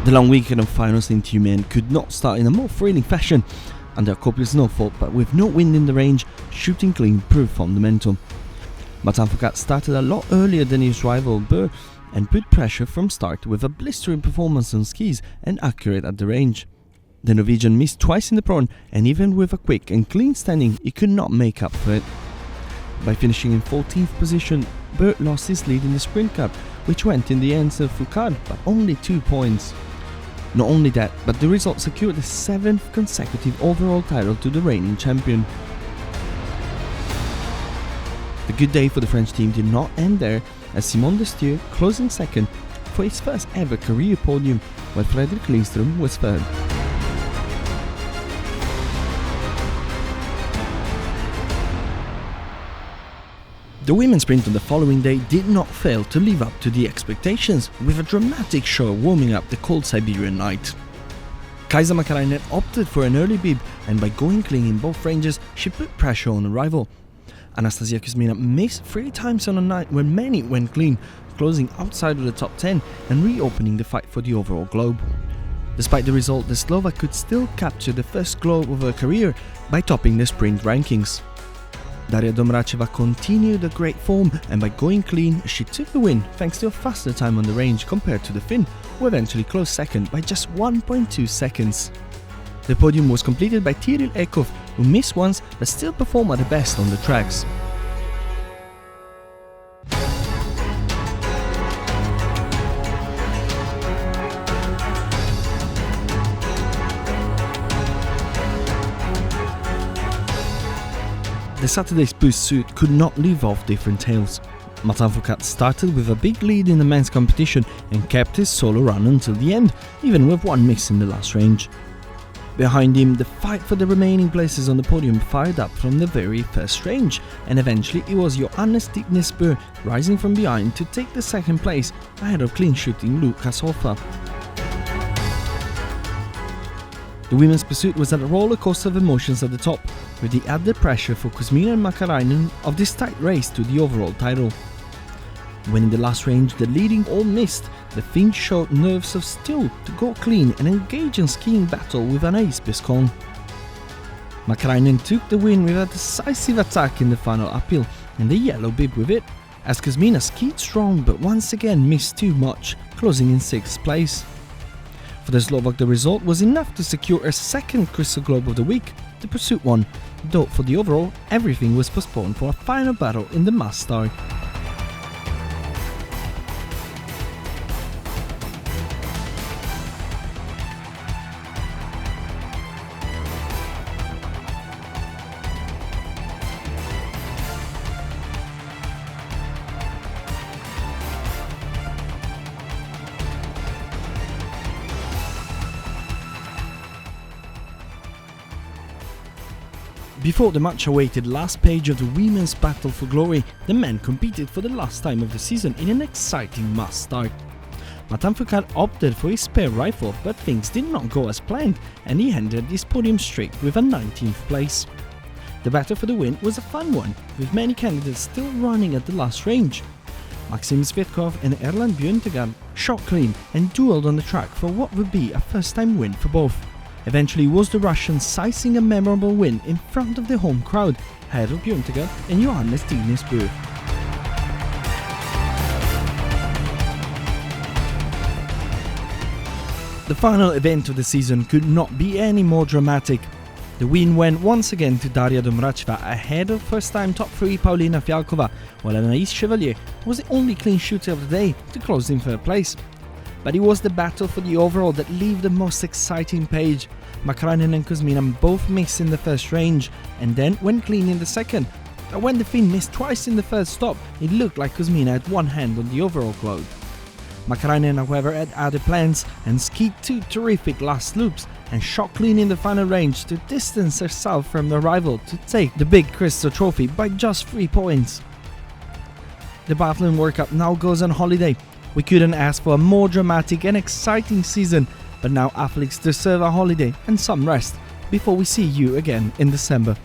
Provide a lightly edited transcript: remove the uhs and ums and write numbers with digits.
The long weekend of finals in Tyumen could not start in a more thrilling fashion. Under a copious snowfall, but with no wind in the range, shooting clean proved fundamental. Martin Fourcade started a lot earlier than his rival Bö and put pressure from start with a blistering performance on skis and accurate at the range. The Norwegian missed twice in the prawn, and even with a quick and clean standing, he could not make up for it. By finishing in 14th position, Bö lost his lead in the sprint cup, which went in the hands of Fourcade, but only 2 points. Not only that, but the result secured the 7th consecutive overall title to the reigning champion. The good day for the French team did not end there, as Simon Destieux closing second for his first ever career podium, while Fredrik Lindström was third. The women's sprint on the following day did not fail to live up to the expectations, with a dramatic show warming up the cold Siberian night. Kaisa Mäkäräinen opted for an early bib, and by going clean in both ranges, she put pressure on the rival. Anastasia Kuzmina missed 3 times on a night when many went clean, closing outside of the top 10 and reopening the fight for the overall globe. Despite the result, the Slovak could still capture the first globe of her career by topping the sprint rankings. Daria Domracheva continued a great form, and by going clean, she took the win thanks to a faster time on the range compared to the Finn, who eventually closed second by just 1.2 seconds. The podium was completed by Tiril Ekhoff, who missed once but still performed at the best on the tracks. The Saturday's pursuit could not leave off different tales. Martin Fourcade started with a big lead in the men's competition and kept his solo run until the end, even with one miss in the last range. Behind him, the fight for the remaining places on the podium fired up from the very first range, and eventually it was Johannes Stignes Bö rising from behind to take the second place ahead of clean-shooting Lukas Hofer. The women's pursuit was a roller coaster of emotions at the top, with the added pressure for Kuzmina and Mäkäräinen of this tight race to the overall title. When in the last range the leading all missed, the Finns showed nerves of steel to go clean and engage in skiing battle with an ace Biscone. Mäkäräinen took the win with a decisive attack in the final uphill, and the yellow bib with it, as Kuzmina skied strong but once again missed too much, closing in 6th place. For the Slovak, the result was enough to secure a second Crystal Globe of the week, the pursuit one, though for the overall, everything was postponed for a final battle in the mass start. Before the much-awaited last page of the women's battle for glory, the men competed for the last time of the season in an exciting mass start. Martin Fourcade opted for his spare rifle, but things did not go as planned, and he ended his podium streak with a 19th place. The battle for the win was a fun one, with many candidates still running at the last range. Maxim Svitkov and Erland Bjørntegard shot clean and duelled on the track for what would be a first-time win for both. Eventually it was the Russians sizing a memorable win in front of the home crowd, ahead of Bjørntegard and Johannes Stignes Bö. The final event of the season could not be any more dramatic. The win went once again to Daria Domracheva ahead of first-time top 3 Paulina Fialkova, while Anaïs Chevalier was the only clean shooter of the day to close in 3rd place. But it was the battle for the overall that left the most exciting page. Mäkäräinen and Kuzmina both missed in the first range, and then went clean in the second. But when the Finn missed twice in the third stop, it looked like Kuzmina had one hand on the overall globe. Mäkäräinen, however, had other plans and skied 2 terrific last loops and shot clean in the final range to distance herself from the rival to take the big Crystal Trophy by just 3 points. The biathlon World Cup now goes on holiday. We couldn't ask for a more dramatic and exciting season, but now athletes deserve a holiday and some rest before we see you again in December.